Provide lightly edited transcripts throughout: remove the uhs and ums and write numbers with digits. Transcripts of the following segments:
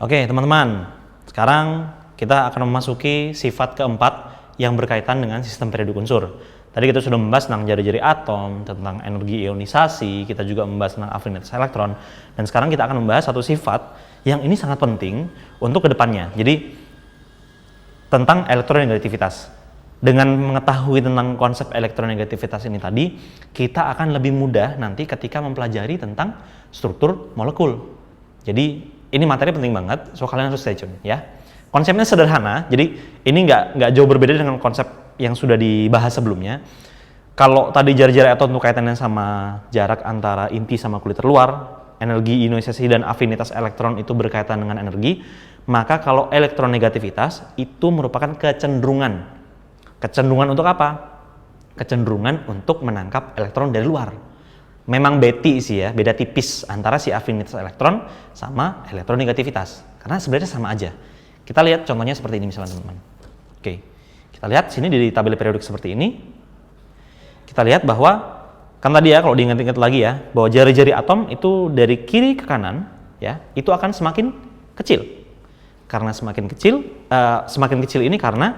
Oke, teman-teman. Sekarang kita akan memasuki sifat keempat yang berkaitan dengan sistem periodik unsur. Tadi kita sudah membahas tentang jari-jari atom, tentang energi ionisasi, kita juga membahas tentang afinitas elektron, dan sekarang kita akan membahas satu sifat yang ini sangat penting untuk kedepannya. Jadi, tentang elektronegativitas. Dengan mengetahui tentang konsep elektronegativitas ini tadi, kita akan lebih mudah nanti ketika mempelajari tentang struktur molekul. Jadi, ini materi penting banget, so kalian harus stay tune ya. Konsepnya sederhana, jadi ini nggak jauh berbeda dengan konsep yang sudah dibahas sebelumnya. Kalau tadi jari-jari atom itu kaitannya sama jarak antara inti sama kulit terluar, energi ionisasi dan afinitas elektron itu berkaitan dengan energi, maka kalau elektronegativitas itu merupakan kecenderungan. Kecenderungan untuk apa? Kecenderungan untuk menangkap elektron dari luar. Memang beda tipis antara si afinitas elektron sama elektronegativitas. Karena sebenarnya sama aja. Kita lihat contohnya seperti ini misalnya teman-teman. Oke, kita lihat sini di tabel periodik seperti ini. Kita lihat bahwa, kan tadi ya kalau diingat-ingat lagi ya, bahwa jari-jari atom itu dari kiri ke kanan, ya, itu akan semakin kecil. Karena semakin kecil ini karena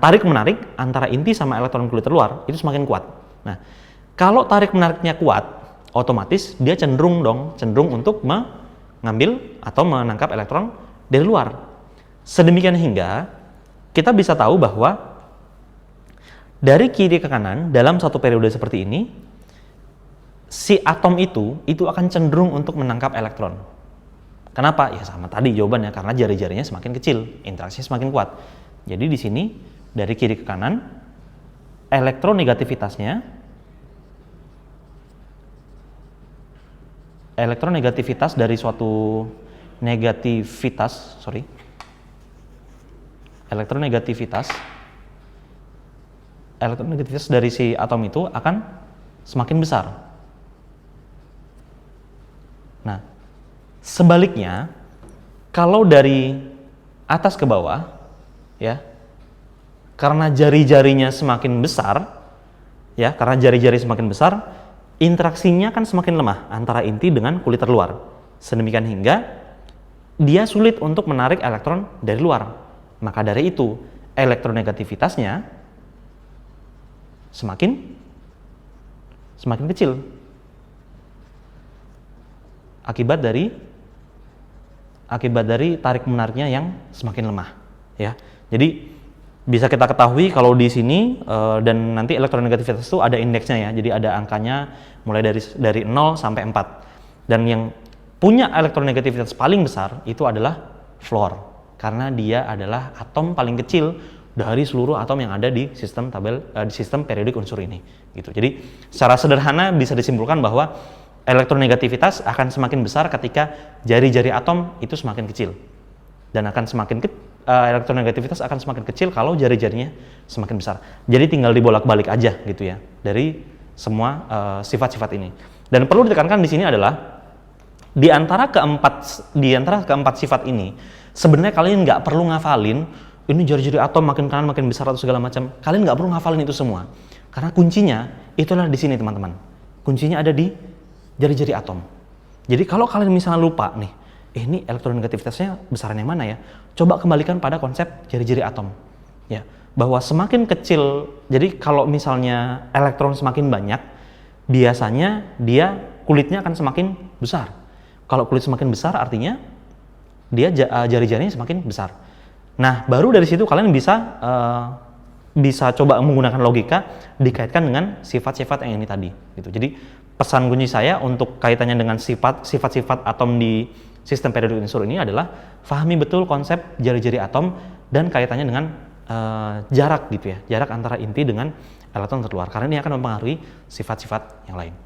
tarik-menarik antara inti sama elektron kulit terluar itu semakin kuat. Nah, kalau tarik-menariknya kuat, otomatis dia cenderung untuk mengambil atau menangkap elektron dari luar. Sedemikian hingga kita bisa tahu bahwa dari kiri ke kanan dalam satu periode seperti ini, si atom itu akan cenderung untuk menangkap elektron. Kenapa? Ya sama tadi jawabannya, karena jari-jarinya semakin kecil, interaksinya semakin kuat. Jadi di sini dari kiri ke kanan, elektronegativitas dari suatu elektronegativitas dari si atom itu akan semakin besar. Nah, sebaliknya kalau dari atas ke bawah, ya, karena jari-jarinya semakin besar, interaksinya kan semakin lemah antara inti dengan kulit terluar. Sedemikian hingga dia sulit untuk menarik elektron dari luar. Maka dari itu, elektronegativitasnya semakin kecil. Akibat dari tarik-menariknya yang semakin lemah, ya. Jadi bisa kita ketahui kalau di sini dan nanti elektronegativitas itu ada indeksnya ya. Jadi ada angkanya mulai dari 0 sampai 4. Dan yang punya elektronegativitas paling besar itu adalah fluor. Karena dia adalah atom paling kecil dari seluruh atom yang ada di sistem periodik unsur ini gitu. Jadi secara sederhana bisa disimpulkan bahwa elektronegativitas akan semakin besar ketika jari-jari atom itu semakin kecil. Dan elektronegativitas akan semakin kecil kalau jari-jarinya semakin besar. Jadi tinggal dibolak-balik aja gitu ya dari semua sifat-sifat ini. Dan perlu ditekankan di sini adalah di antara keempat sifat ini sebenarnya kalian nggak perlu ngafalin ini jari-jari atom makin kanan makin besar atau segala macam. Kalian nggak perlu ngafalin itu semua. Karena kuncinya itulah di sini teman-teman. Kuncinya ada di jari-jari atom. Jadi kalau kalian misalnya lupa nih, ini elektronegativitasnya besaran yang mana ya? Coba kembalikan pada konsep jari-jari atom. Ya, bahwa semakin kecil, jadi kalau misalnya elektron semakin banyak, biasanya dia kulitnya akan semakin besar. Kalau kulit semakin besar artinya dia jari-jarinya semakin besar. Nah, baru dari situ kalian bisa coba menggunakan logika dikaitkan dengan sifat-sifat yang ini tadi gitu. Jadi pesan kunci saya untuk kaitannya dengan sifat-sifat atom di sistem periodik unsur ini adalah pahami betul konsep jari-jari atom dan kaitannya dengan jarak gitu ya, jarak antara inti dengan elektron terluar, karena ini akan mempengaruhi sifat-sifat yang lain.